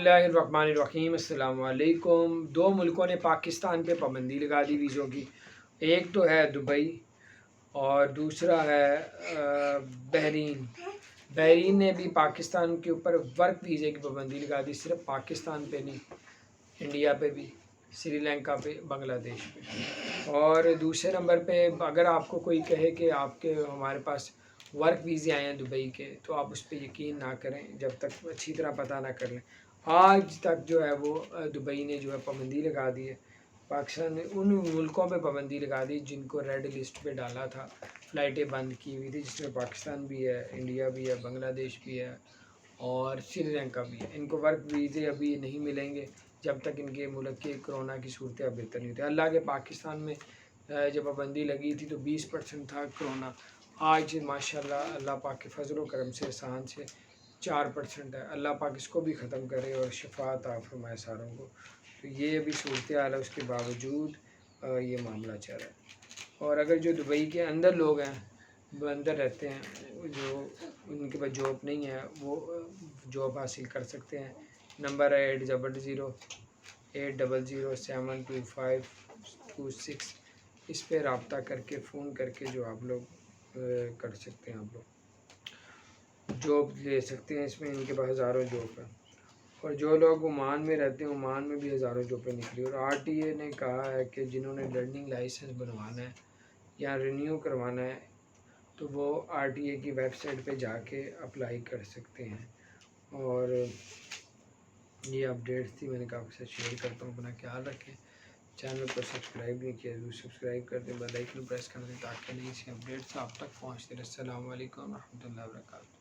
बिस्मिल्लाहिर्रहमानिर्रहीम। अस्सलाम वालेकुम। दो मुल्कों ने पाकिस्तान पे पाबंदी लगा दी वीज़ों की। एक तो है दुबई और दूसरा है बहरीन। बहरीन ने भी पाकिस्तान के ऊपर वर्क वीज़े की पाबंदी लगा दी, सिर्फ पाकिस्तान पे नहीं, इंडिया पे भी, श्रीलंका पे, बांग्लादेश पे। और दूसरे नंबर पे अगर आपको कोई कहे कि आपके हमारे पास वर्क वीज़े आए हैं दुबई के, तो आप उस पर यकीन ना करें जब तक अच्छी तरह पता ना कर लें। आज तक जो है वो दुबई ने जो है पाबंदी लगा दी है। पाकिस्तान ने उन मुल्कों पे पाबंदी लगा दी जिनको रेड लिस्ट पे डाला था, फ़्लाइटें बंद की हुई थी, जिसमें पाकिस्तान भी है, इंडिया भी है, बांग्लादेश भी है और श्रीलंका भी है। इनको वर्क वीज़े अभी नहीं मिलेंगे जब तक इनके मुल्क के कोरोना की सूरत बेहतर नहीं होती। अल्लाह के पाकिस्तान में जब पाबंदी लगी थी तो 20% था कोरोना, आज माशाल्लाह अल्लाह पाक के फजल करम से एहसान से 4% है। अल्लाह पाक इसको भी ख़त्म करे और शफा अता फरमाए सारों को। तो ये अभी सूरत हाल है, उसके बावजूद ये मामला चल रहा है। और अगर जो दुबई के अंदर लोग हैं, वो अंदर रहते हैं, जो उनके पास जॉब नहीं है, वो जॉब हासिल कर सकते हैं। नंबर है 8000-800-72526। इस पर रब्ता करके फ़ोन करके जो आप लोग कर सकते हैं, आप लोग जॉब ले सकते हैं। इसमें इनके पास हज़ारों जॉब है। और जो लोग ओमान में रहते हैं, ओमान में भी हज़ारों जॉबें निकली। और आरटीए ने कहा है कि जिन्होंने लर्निंग लाइसेंस बनवाना है या रिन्यू करवाना है, तो वो आरटीए की वेबसाइट पे जाके अप्लाई कर सकते हैं। और ये अपडेट्स थी, मैंने कहा आपके साथ शेयर करता हूँ। अपना ख्याल रखें। चैनल को सब्सक्राइब नहीं किया तो सब्सक्राइब कर दें, बेल आइकन प्रेस कर दें ताकि नई सी अपडेट्स आप तक पहुँचते रहे। अस्सलाम वालेकुम रहमतुल्लाहि व बरकातहू।